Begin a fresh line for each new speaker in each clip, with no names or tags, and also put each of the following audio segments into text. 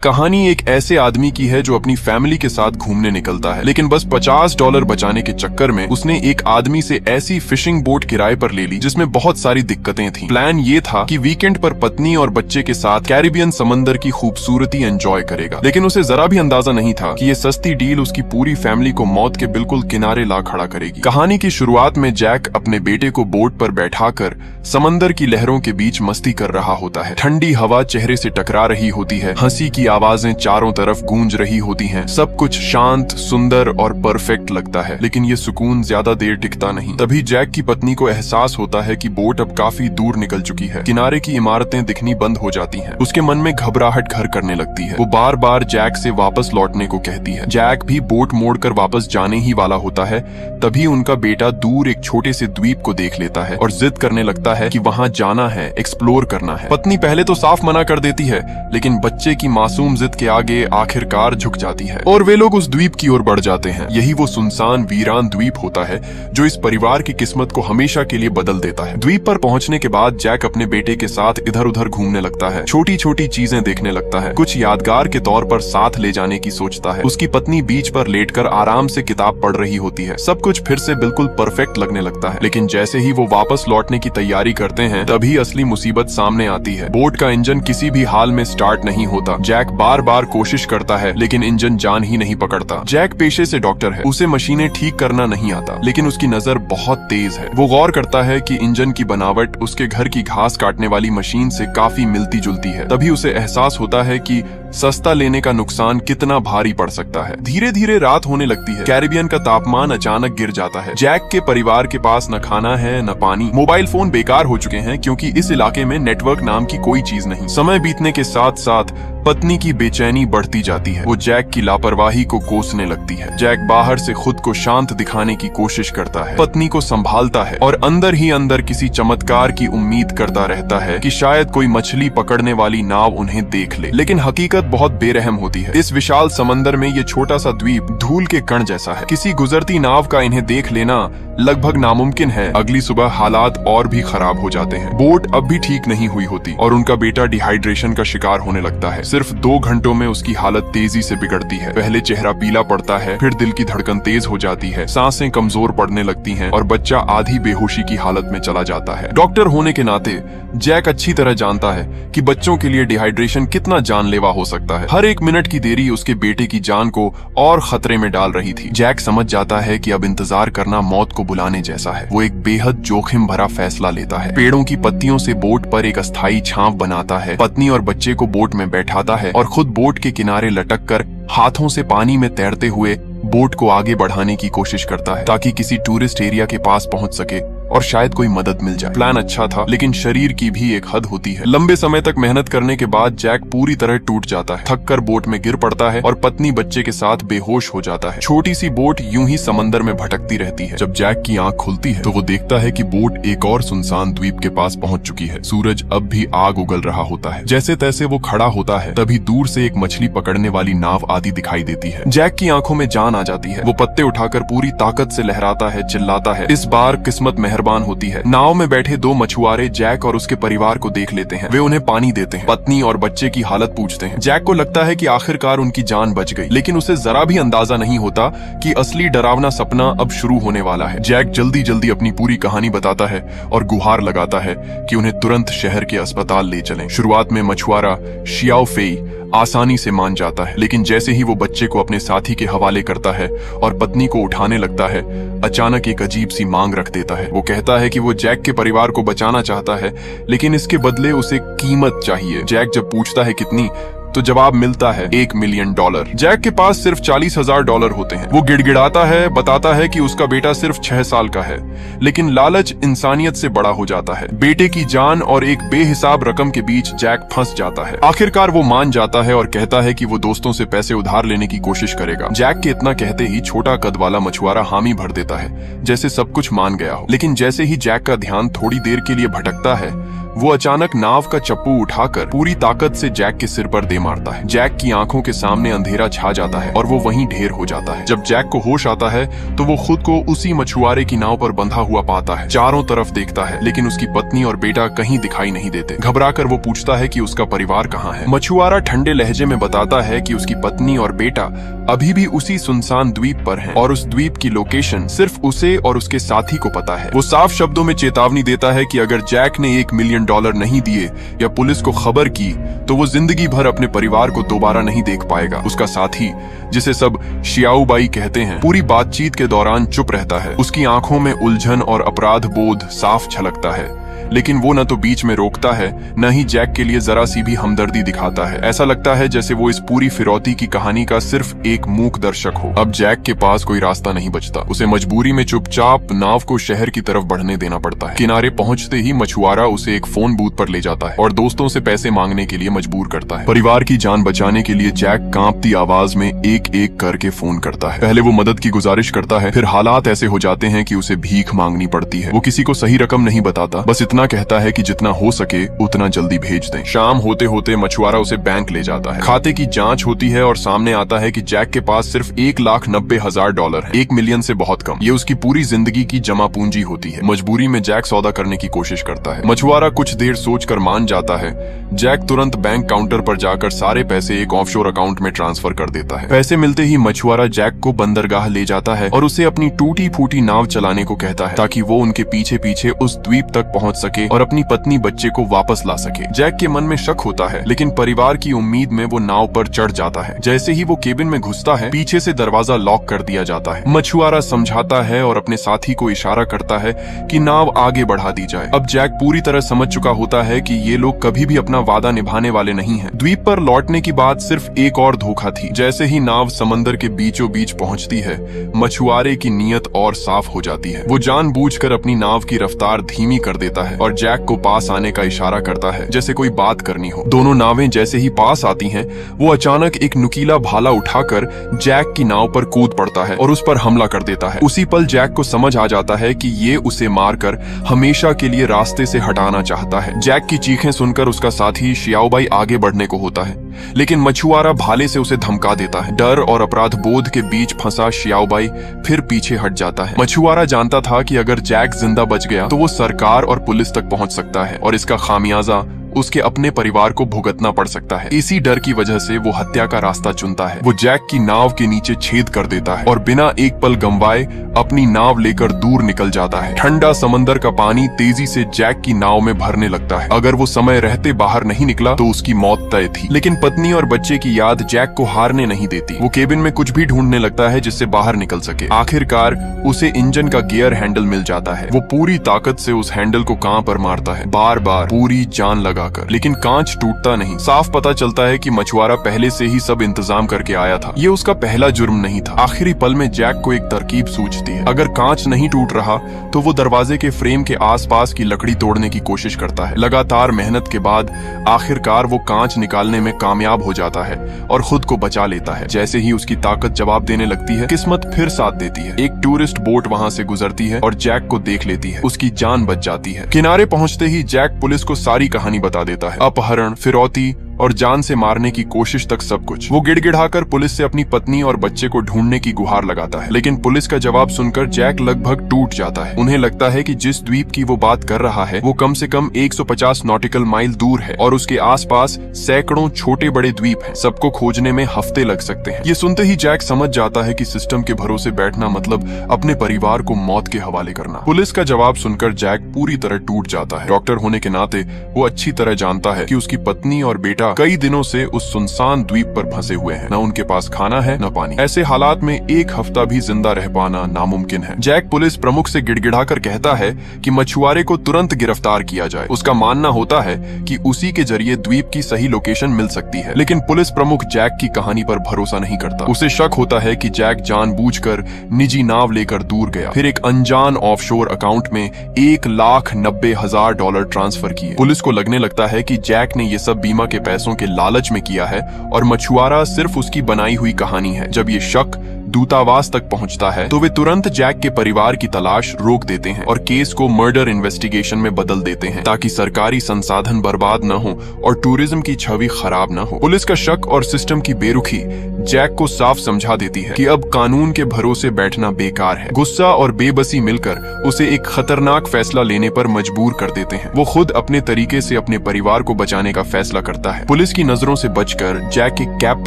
कहानी एक ऐसे आदमी की है जो अपनी फैमिली के साथ घूमने निकलता है, लेकिन बस $50 बचाने के चक्कर में उसने एक आदमी से ऐसी फिशिंग बोट किराए पर ले ली जिसमें बहुत सारी दिक्कतें थीं। प्लान ये था कि वीकेंड पर पत्नी और बच्चे के साथ कैरिबियन समंदर की खूबसूरती एंजॉय करेगा, लेकिन उसे जरा भी अंदाजा नहीं था कि ये सस्ती डील उसकी पूरी फैमिली को मौत के बिल्कुल किनारे ला खड़ा करेगी। कहानी की शुरुआत में जैक अपने बेटे को बोट पर बैठाकर समंदर की लहरों के बीच मस्ती कर रहा होता है। ठंडी हवा चेहरे से टकरा रही होती है, हंसी की आवाजें चारों तरफ गूंज रही होती हैं। सब कुछ शांत, सुंदर और परफेक्ट लगता है, लेकिन ये सुकून ज्यादा देर टिकता नहीं। तभी जैक की पत्नी को एहसास होता है कि बोट अब काफी दूर निकल चुकी है। किनारे की इमारतें दिखनी बंद हो जाती हैं। उसके मन में घबराहट घर करने लगती है। वो बार बार जैक से वापस लौटने को कहती है। जैक भी बोट मोड़कर वापस जाने ही वाला होता है, तभी उनका बेटा दूर एक छोटे से द्वीप को देख लेता है और जिद करने लगता है कि वहां जाना है, एक्सप्लोर करना है। पत्नी पहले तो साफ मना कर देती है, लेकिन बच्चे की मासूम जिद के आगे आखिरकार झुक जाती है और वे लोग उस द्वीप की ओर बढ़ जाते हैं। यही वो सुनसान वीरान द्वीप होता है जो इस परिवार की किस्मत को हमेशा के लिए बदल देता है। द्वीप पर पहुंचने के बाद जैक अपने बेटे के साथ इधर उधर घूमने लगता है, छोटी छोटी चीजें देखने लगता है, कुछ यादगार के तौर पर साथ ले जाने की सोचता है। उसकी पत्नी बीच पर लेटकर आराम से किताब पढ़ रही होती है। सब कुछ फिर से बिल्कुल परफेक्ट लगने लगता है, लेकिन जैसे ही वो वापस लौटने की तैयारी करते हैं, तभी असली मुसीबत सामने आती है। बोट का इंजन किसी भी हाल में स्टार्ट नहीं होता। जैक बार बार कोशिश करता है, लेकिन इंजन जान ही नहीं पकड़ता। जैक पेशे से डॉक्टर है, उसे मशीनें ठीक करना नहीं आता, लेकिन उसकी नजर बहुत तेज है। वो गौर करता है कि इंजन की बनावट उसके घर की घास काटने वाली मशीन से काफी मिलती जुलती है। तभी उसे एहसास होता है कि सस्ता लेने का नुकसान कितना भारी पड़ सकता है। धीरे धीरे रात होने लगती है। कैरिबियन का तापमान अचानक गिर जाता है। जैक के परिवार के पास न खाना है न पानी। मोबाइल फोन बेकार हो चुके हैं क्योंकि इस इलाके में नेटवर्क नाम की कोई चीज नहीं। समय बीतने के साथ साथ पत्नी की बेचैनी बढ़ती जाती है। वो जैक की लापरवाही को कोसने लगती है। जैक बाहर से खुद को शांत दिखाने की कोशिश करता है, पत्नी को संभालता है और अंदर ही अंदर किसी चमत्कार की उम्मीद करता रहता है कि शायद कोई मछली पकड़ने वाली नाव उन्हें देख ले। लेकिन हकीकत बहुत बेरहम होती है। इस विशाल समंदर में ये छोटा सा द्वीप धूल के कण जैसा है। किसी गुजरती नाव का इन्हें देख लेना लगभग नामुमकिन है। अगली सुबह हालात और भी खराब हो जाते हैं। बोट अब भी ठीक नहीं हुई होती और उनका बेटा डिहाइड्रेशन का शिकार होने लगता है। सिर्फ 2 घंटों में उसकी हालत तेजी से बिगड़ती है। पहले चेहरा पीला पड़ता है, फिर दिल की धड़कन तेज हो जाती है, सांसें कमजोर पड़ने लगती हैं और बच्चा आधी बेहोशी की हालत में चला जाता है। डॉक्टर होने के नाते जैक अच्छी तरह जानता है कि बच्चों के लिए डिहाइड्रेशन कितना जानलेवा हो सकता है। हर 1 मिनट की देरी उसके बेटे की जान को और खतरे में डाल रही थी। जैक समझ जाता है कि अब इंतजार करना मौत को बुलाने जैसा है। वो एक बेहद जोखिम भरा फैसला लेता है। पेड़ों की पत्तियों से बोट पर एक अस्थायी छांव बनाता है, पत्नी और बच्चे को बोट में बैठाता है और खुद बोट के किनारे लटक कर हाथों से पानी में तैरते हुए बोट को आगे बढ़ाने की कोशिश करता है ताकि किसी टूरिस्ट एरिया के पास पहुंच सके और शायद कोई मदद मिल जाए। प्लान अच्छा था, लेकिन शरीर की भी एक हद होती है। लंबे समय तक मेहनत करने के बाद जैक पूरी तरह टूट जाता है, थककर बोट में गिर पड़ता है और पत्नी बच्चे के साथ बेहोश हो जाता है। छोटी सी बोट यूं ही समंदर में भटकती रहती है। जब जैक की आंख खुलती है तो वो देखता है कि बोट एक और सुनसान द्वीप के पास पहुंच चुकी है। सूरज अब भी आग उगल रहा होता है। जैसे तैसे वो खड़ा होता है, तभी दूर से एक मछली पकड़ने वाली नाव आती दिखाई देती है। जैक की आंखों में जान आ जाती है। वो पत्ते उठाकर पूरी ताकत से लहराता है, चिल्लाता है। इस बार किस्मत मेहरबान होती है। नाव में बैठे 2 मछुआरे जैक और उसके परिवार को देख लेते हैं। वे उन्हें पानी देते हैं, पत्नी और बच्चे की हालत पूछते हैं। जैक को लगता है कि आखिरकार उनकी जान बच गई, लेकिन उसे जरा भी अंदाजा नहीं होता कि असली डरावना सपना अब शुरू होने वाला है। जैक जल्दी जल्दी अपनी पूरी कहानी बताता है और गुहार लगाता है कि उन्हें तुरंत शहर के अस्पताल ले चलें। शुरुआत में मछुआरा शियाओ फेई आसानी से मान जाता है, लेकिन जैसे ही वो बच्चे को अपने साथी के हवाले करता है और पत्नी को उठाने लगता है, अचानक एक अजीब सी मांग रख देता है। वो कहता है कि वो जैक के परिवार को बचाना चाहता है, लेकिन इसके बदले उसे कीमत चाहिए। जैक जब पूछता है कितनी, तो जवाब मिलता है $1 मिलियन। जैक के पास सिर्फ $40,000 होते हैं। वो गिड़गिड़ाता है, बताता है कि उसका बेटा सिर्फ 6 साल का है, लेकिन लालच इंसानियत से बड़ा हो जाता है। बेटे की जान और एक बेहिसाब रकम के बीच जैक फंस जाता है। आखिरकार वो मान जाता है और कहता है कि वो दोस्तों से पैसे उधार लेने की कोशिश करेगा। जैक के इतना कहते ही छोटा कद वाला मछुआरा हामी भर देता है, जैसे सब कुछ मान गया हो। लेकिन जैसे ही जैक का ध्यान थोड़ी देर के लिए भटकता है, वो अचानक नाव का चप्पू उठाकर पूरी ताकत से जैक के सिर पर दे मारता है। जैक की आंखों के सामने अंधेरा छा जाता है और वो वहीं ढेर हो जाता है। जब जैक को होश आता है तो वो खुद को उसी मछुआरे की नाव पर बंधा हुआ पाता है। चारों तरफ देखता है लेकिन उसकी पत्नी और बेटा कहीं दिखाई नहीं देते। घबराकर वो पूछता है कि उसका परिवार कहाँ है। मछुआरा ठंडे लहजे में बताता है कि उसकी पत्नी और बेटा अभी भी उसी सुनसान द्वीप पर हैं और उस द्वीप की लोकेशन सिर्फ उसे और उसके साथी को पता है। वो साफ शब्दों में चेतावनी देता है कि अगर जैक ने $1 मिलियन नहीं दिए या पुलिस को खबर की तो वो जिंदगी भर अपने परिवार को दोबारा नहीं देख पाएगा। उसका साथी, जिसे सब शियाओबाई कहते हैं, पूरी बातचीत के दौरान चुप रहता है। उसकी आंखों में उलझन और अपराध बोध साफ झलकता है, लेकिन वो न तो बीच में रोकता है न ही जैक के लिए जरा सी भी हमदर्दी दिखाता है। ऐसा लगता है जैसे वो इस पूरी फिरौती की कहानी का सिर्फ एक मूक दर्शक हो। अब जैक के पास कोई रास्ता नहीं बचता। उसे मजबूरी में चुपचाप नाव को शहर की तरफ बढ़ने देना पड़ता है। किनारे पहुंचते ही मछुआरा उसे एक फोन बूथ पर ले जाता है और दोस्तों से पैसे मांगने के लिए मजबूर करता है। परिवार की जान बचाने के लिए जैक कांपती आवाज में एक एक करके फोन करता है। पहले वो मदद की गुजारिश करता है, फिर हालात ऐसे हो जाते हैं कि उसे भीख मांगनी पड़ती है। वो किसी को सही रकम नहीं बताता, बस इतना कहता है कि जितना हो सके उतना जल्दी भेज दें। शाम होते होते मछुआरा उसे बैंक ले जाता है। खाते की जांच होती है और सामने आता है कि जैक के पास सिर्फ $1,90,000 है। $1 मिलियन से बहुत कम। ये उसकी पूरी जिंदगी की जमा पूंजी होती है। मजबूरी में जैक सौदा करने की कोशिश करता है। मछुआरा कुछ देर सोचकर मान जाता है। जैक तुरंत बैंक काउंटर पर जाकर सारे पैसे एक ऑफशोर अकाउंट में ट्रांसफर कर देता है। पैसे मिलते ही मछुआरा जैक को बंदरगाह ले जाता है और उसे अपनी टूटी फूटी नाव चलाने को कहता है ताकि वो उनके पीछे पीछे उस द्वीप तक पहुंच सके और अपनी पत्नी बच्चे को वापस ला सके। जैक के मन में शक होता है, लेकिन परिवार की उम्मीद में वो नाव पर चढ़ जाता है। जैसे ही वो केबिन में घुसता है, पीछे से दरवाजा लॉक कर दिया जाता है। मछुआरा समझाता है और अपने साथी को इशारा करता है कि नाव आगे बढ़ा दी जाए। अब जैक पूरी तरह समझ चुका होता है कि ये लोग कभी भी अपना वादा निभाने वाले नहीं हैं। द्वीप पर लौटने की बात सिर्फ एक और धोखा थी। जैसे ही नाव समंदर के बीचों बीच पहुंचती है, मछुआरे की नीयत और साफ हो जाती है। वो जानबूझकर अपनी नाव की रफ्तार धीमी कर देता है और जैक को पास आने का इशारा करता है, जैसे कोई बात करनी हो। दोनों नावें जैसे ही पास आती हैं, वो अचानक एक नुकीला भाला उठाकर जैक की नाव पर कूद पड़ता है और उस पर हमला कर देता है। उसी पल जैक को समझ आ जाता है कि ये उसे मारकर हमेशा के लिए रास्ते से हटाना चाहता है। जैक की चीखें सुनकर उसका साथी शियाओबाई आगे बढ़ने को होता है, लेकिन मछुआरा भाले से उसे धमका देता है। डर और अपराध बोध के बीच फंसा शियाओबाई फिर पीछे हट जाता है। मछुआरा जानता था कि अगर जैक जिंदा बच गया तो वो सरकार और पुलिस तक पहुंच सकता है और इसका खामियाजा उसके अपने परिवार को भुगतना पड़ सकता है। इसी डर की वजह से वो हत्या का रास्ता चुनता है। वो जैक की नाव के नीचे छेद कर देता है और बिना एक पल गंवाए अपनी नाव लेकर दूर निकल जाता है। ठंडा समंदर का पानी तेजी से जैक की नाव में भरने लगता है। अगर वो समय रहते बाहर नहीं निकला तो उसकी मौत तय थी। लेकिन पत्नी और बच्चे की याद जैक को हारने नहीं देती। वो केबिन में कुछ भी ढूंढने लगता है जिससे बाहर निकल सके। आखिरकार उसे इंजन का गियर हैंडल मिल जाता है। वो पूरी ताकत से उस हैंडल को कांप पर मारता है, बार बार पूरी जान लगा कर, लेकिन कांच टूटता नहीं। साफ पता चलता है कि मछुआरा पहले से ही सब इंतजाम करके आया था। ये उसका पहला जुर्म नहीं था। आखिरी पल में जैक को एक तरकीब सूझती है। अगर कांच नहीं टूट रहा तो वो दरवाजे के फ्रेम के आसपास की लकड़ी तोड़ने की कोशिश करता है। लगातार मेहनत के बाद आखिरकार वो कांच निकालने में कामयाब हो जाता है और खुद को बचा लेता है। जैसे ही उसकी ताकत जवाब देने लगती है, किस्मत फिर साथ देती है। एक टूरिस्ट बोट वहां से गुजरती है और जैक को देख लेती है। उसकी जान बच जाती है। किनारे पहुंचते ही जैक पुलिस को सारी कहानी बता देता है। अपहरण, फिरौती और जान से मारने की कोशिश तक सब कुछ। वो गिड़गिड़ाकर पुलिस से अपनी पत्नी और बच्चे को ढूंढने की गुहार लगाता है, लेकिन पुलिस का जवाब सुनकर जैक लगभग टूट जाता है। उन्हें लगता है कि जिस द्वीप की वो बात कर रहा है वो कम से कम 150 नॉटिकल माइल दूर है और उसके आसपास सैकड़ों छोटे बड़े द्वीप हैं। सबको खोजने में हफ्ते लग सकते हैं। ये सुनते ही जैक समझ जाता है कि सिस्टम के भरोसे बैठना मतलब अपने परिवार को मौत के हवाले करना। पुलिस का जवाब सुनकर जैक पूरी तरह टूट जाता है। डॉक्टर होने के नाते वो अच्छी तरह जानता है कि उसकी पत्नी और बेटा कई दिनों से उस सुनसान द्वीप पर फंसे हुए हैं। न उनके पास खाना है न पानी। ऐसे हालात में एक हफ्ता भी जिंदा रह पाना नामुमकिन है। जैक पुलिस प्रमुख से गिड़गिड़ाकर कहता है कि मछुआरे को तुरंत गिरफ्तार किया जाए। उसका मानना होता है कि उसी के जरिए द्वीप की सही लोकेशन मिल सकती है, लेकिन पुलिस प्रमुख जैक की कहानी पर भरोसा नहीं करता। उसे शक होता है कि जैक जानबूझकर निजी नाव लेकर दूर गया, फिर एक अनजान ऑफशोर अकाउंट में $1,90,000 ट्रांसफर किए। पुलिस को लगने लगता है कि जैक ने ये सब बीमा के पैसों के लालच में किया है और मछुआरा सिर्फ उसकी बनाई हुई कहानी है। जब ये शक दूतावास तक पहुंचता है तो वे तुरंत जैक के परिवार की तलाश रोक देते हैं और केस को मर्डर इन्वेस्टिगेशन में बदल देते हैं ताकि सरकारी संसाधन बर्बाद न हो और टूरिज्म की छवि खराब न हो। पुलिस का शक और सिस्टम की बेरुखी जैक को साफ समझा देती है कि अब कानून के भरोसे बैठना बेकार है। गुस्सा और बेबसी मिलकर उसे एक खतरनाक फैसला लेने पर मजबूर कर देते हैं। वो खुद अपने तरीके से अपने परिवार को बचाने का फैसला करता है। पुलिस की नजरों से बचकर जैक एक कैब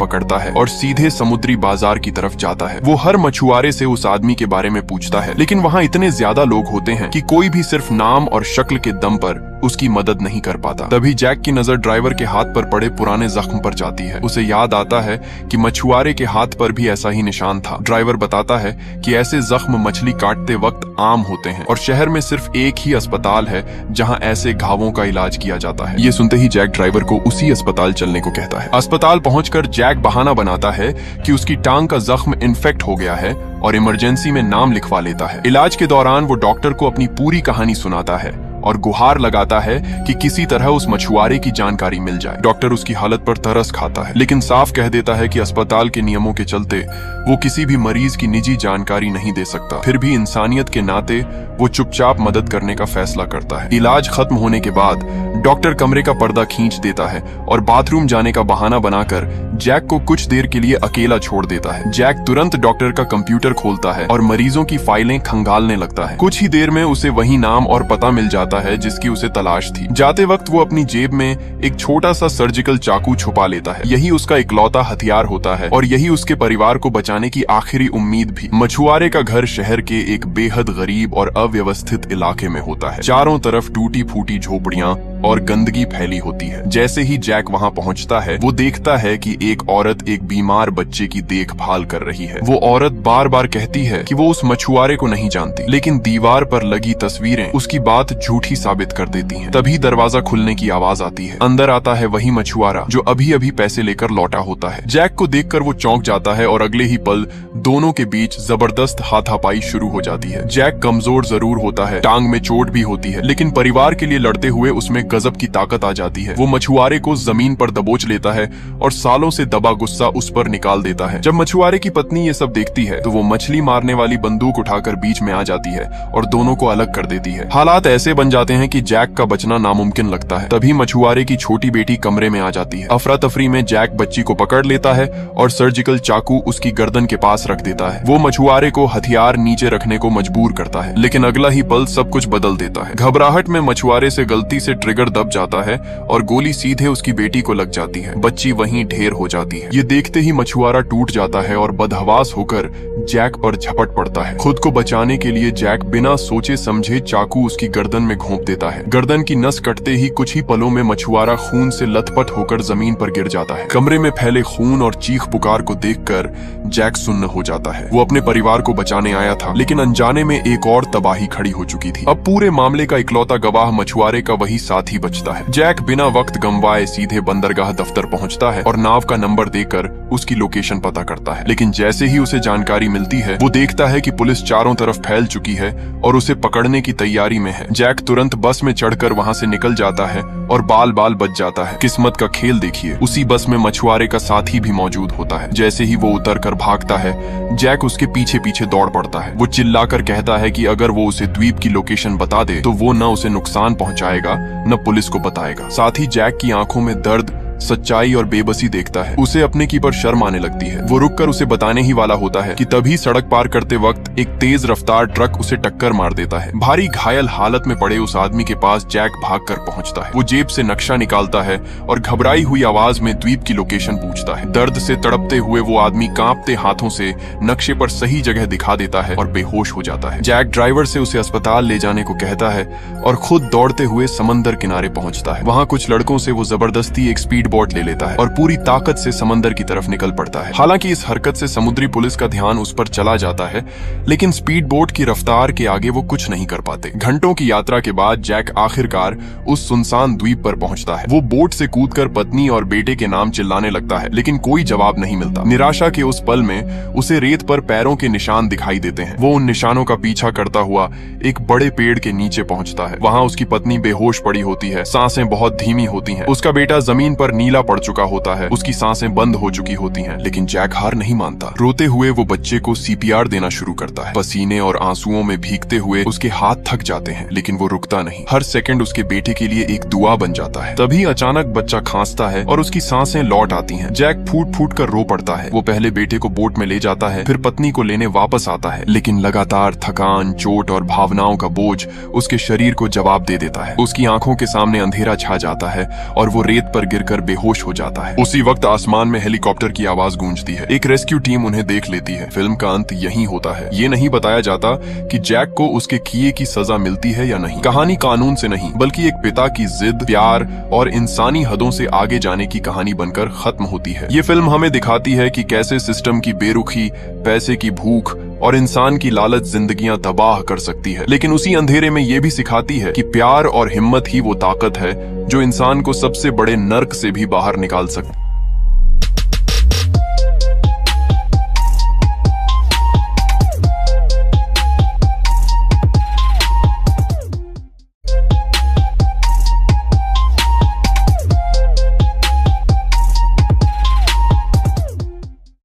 पकड़ता है और सीधे समुद्री बाजार की तरफ जाता है। वो हर मछुआरे से उस आदमी के बारे में पूछता है, लेकिन वहाँ इतने ज्यादा लोग होते हैं कि कोई भी सिर्फ नाम और शक्ल के दम पर उसकी मदद नहीं कर पाता। तभी जैक की नजर ड्राइवर के हाथ पर पड़े पुराने जख्म पर जाती है। उसे याद आता है कि मछुआरे के हाथ पर भी ऐसा ही निशान था। ड्राइवर बताता है कि ऐसे जख्म मछली काटते वक्त आम होते हैं और शहर में सिर्फ एक ही अस्पताल है जहां ऐसे घावों का इलाज किया जाता है। ये सुनते ही जैक ड्राइवर को उसी अस्पताल चलने को कहता है। अस्पताल पहुंचकर जैक बहाना बनाता है कि उसकी टांग का जख्म इन्फेक्ट हो गया है और इमरजेंसी में नाम लिखवा लेता है। इलाज के दौरान वो डॉक्टर को अपनी पूरी कहानी सुनाता है और गुहार लगाता है कि किसी तरह उस मछुआरे की जानकारी मिल जाए। डॉक्टर उसकी हालत पर तरस खाता है, लेकिन साफ कह देता है कि अस्पताल के नियमों के चलते वो किसी भी मरीज की निजी जानकारी नहीं दे सकता। फिर भी इंसानियत के नाते वो चुपचाप मदद करने का फैसला करता है। इलाज खत्म होने के बाद डॉक्टर कमरे का पर्दा खींच देता है और बाथरूम जाने का बहाना बनाकर जैक को कुछ देर के लिए अकेला छोड़ देता है। जैक तुरंत डॉक्टर का कंप्यूटर खोलता है और मरीजों की फाइलें खंगालने लगता है। कुछ ही देर में उसे वही नाम और पता मिल जाता है जिसकी उसे तलाश थी। जाते वक्त वो अपनी जेब में एक छोटा सा सर्जिकल चाकू छुपा लेता है। यही उसका इकलौता हथियार होता है और यही उसके परिवार को बचाने की आखिरी उम्मीद भी। मछुआरे का घर शहर के एक बेहद गरीब और अव्यवस्थित इलाके में होता है। चारों तरफ टूटी फूटी झोपड़ियां और गंदगी फैली होती है। जैसे ही जैक वहां पहुंचता है वो देखता है कि एक औरत एक बीमार बच्चे की देखभाल कर रही है। वो औरत बार बार कहती है कि वो उस मछुआरे को नहीं जानती, लेकिन दीवार पर लगी तस्वीरें उसकी बात झूठी साबित कर देती हैं। तभी दरवाजा खुलने की आवाज आती है। अंदर आता है वही मछुआरा जो अभी अभी पैसे लेकर लौटा होता है। जैक को देखकर वो चौंक जाता है और अगले ही पल दोनों के बीच जबरदस्त हाथापाई शुरू हो जाती है। जैक कमजोर जरूर होता है, टांग में चोट भी होती है, लेकिन परिवार के लिए लड़ते हुए उसमें गजब की ताकत आ जाती है। वो मछुआरे को जमीन पर दबोच लेता है और सालों से दबा गुस्सा उस पर निकाल देता है। जब मछुआरे की पत्नी ये सब देखती है तो वो मछली मारने वाली बंदूक उठाकर बीच में आ जाती है और दोनों को अलग कर देती है। हालात ऐसे बन जाते हैं कि जैक का बचना नामुमकिन लगता है। तभी मछुआरे की छोटी बेटी कमरे में आ जाती है। अफरा तफरी में जैक बच्ची को पकड़ लेता है और सर्जिकल चाकू उसकी गर्दन के पास रख देता है। वो मछुआरे को हथियार नीचे रखने को मजबूर करता है, लेकिन अगला ही पल सब कुछ बदल देता है। घबराहट में मछुआरे से गलती से ट्रिगर दब जाता है और गोली सीधे उसकी बेटी को लग जाती है। बच्ची वहीं ढेर हो जाती है। ये देखते ही मछुआरा टूट जाता है और बदहवास होकर जैक पर झपट पड़ता है। खुद को बचाने के लिए जैक बिना सोचे समझे चाकू उसकी गर्दन में घोंप देता है। गर्दन की नस कटते ही कुछ ही पलों में मछुआरा खून से लथपथ होकर जमीन पर गिर जाता है। कमरे में फैले खून और चीख पुकार को देखकर जैक सुन्न हो जाता है। वो अपने परिवार को बचाने आया था, लेकिन अनजाने में एक और तबाही खड़ी हो चुकी थी। अब पूरे मामले का इकलौता गवाह मछुआरे का वही साथी बचता है। जैक बिना वक्त गंवाए सीधे बंदरगाह दफ्तर पहुंचता है और नाव का नंबर देकर उसकी लोकेशन पता करता है। लेकिन जैसे ही उसे जानकारी मिलती है वो देखता है कि पुलिस चारों तरफ फैल चुकी है और उसे पकड़ने की तैयारी में है। जैक तुरंत बस में चढ़कर वहां से निकल जाता है और बाल बाल बच जाता है। किस्मत का खेल देखिए, उसी बस में मछुआरे का साथी भी मौजूद होता है। जैसे ही वो उतर कर भागता है जैक उसके पीछे पीछे दौड़ पड़ता है। वो चिल्लाकर कहता है कि अगर वो उसे द्वीप की लोकेशन बता दे तो वो न उसे नुकसान पहुंचाएगा न पुलिस को बताएगा। साथ ही जैक की आंखों में दर्द, सच्चाई और बेबसी देखता है। उसे अपने की पर शर्म आने लगती है। वो रुककर उसे बताने ही वाला होता है कि तभी सड़क पार करते वक्त एक तेज रफ्तार ट्रक उसे टक्कर मार देता है। भारी घायल हालत में पड़े उस आदमी के पास जैक भागकर पहुंचता है। वो जेब से नक्शा निकालता है और घबराई हुई आवाज में द्वीप की लोकेशन पूछता है। दर्द से तड़पते हुए वो आदमी कांपते हाथों से नक्शे पर सही जगह दिखा देता है और बेहोश हो जाता है। जैक ड्राइवर से उसे अस्पताल ले जाने को कहता है और खुद दौड़ते हुए समंदर किनारे पहुंचता है। वहां कुछ लड़कों से वो जबरदस्ती एक स्पीड बोट ले लेता है और पूरी ताकत से समंदर की तरफ निकल पड़ता है। हालांकि इस हरकत से समुद्री पुलिस का ध्यान उस पर चला जाता है, लेकिन स्पीड बोट की रफ्तार के आगे वो कुछ नहीं कर पाते। घंटों की यात्रा के बाद जैक आखिरकार उस सुनसान द्वीप पर पहुंचता है। वो बोट से कूदकर पत्नी और बेटे के नाम चिल्लाने लगता है, लेकिन कोई जवाब नहीं मिलता। निराशा के उस पल में उसे रेत पर पैरों के निशान दिखाई देते हैं। वो उन निशानों का पीछा करता हुआ एक बड़े पेड़ के नीचे पहुंचता है। वहां उसकी पत्नी बेहोश पड़ी होती है, सांसें बहुत धीमी होती हैं। उसका बेटा जमीन पर नीला पड़ चुका होता है, उसकी सांसें बंद हो चुकी होती हैं, लेकिन जैक हार नहीं मानता। रोते हुए वो बच्चे को सीपीआर देना शुरू करता है। पसीने और आंसुओं में भीगते हुए उसके हाथ थक जाते हैं, लेकिन वो रुकता नहीं। हर सेकंड उसके बेटे के लिए एक दुआ बन जाता है। तभी अचानक बच्चा खांसता है और उसकी सांसें लौट आती हैं। जैक फूट फूट कर रो पड़ता है। वो पहले बेटे को बोट में ले जाता है, फिर पत्नी को लेने वापस आता है, लेकिन लगातार थकान, चोट और भावनाओं का बोझ उसके शरीर को जवाब दे देता है। उसकी आंखों के सामने अंधेरा छा जाता है और वो रेत पर गिरकर बेहोश हो जाता है। उसी वक्त आसमान में हेलीकॉप्टर की आवाज गूंजती है। एक रेस्क्यू टीम उन्हें देख लेती है। फिल्म का अंत यहीं होता है। ये नहीं बताया जाता कि जैक को उसके किए की सजा मिलती है या नहीं। कहानी कानून से नहीं, बल्कि एक पिता की जिद, प्यार और इंसानी हदों से आगे जाने की कहानी बनकर खत्म होती है। ये फिल्म हमें दिखाती है कि कैसे सिस्टम की बेरुखी, पैसे की भूख और इंसान की लालच जिंदगियां तबाह कर सकती है, लेकिन उसी अंधेरे में ये भी सिखाती है कि प्यार और हिम्मत ही वो ताकत है जो इंसान को सबसे बड़े नर्क से भी बाहर निकाल सकती है।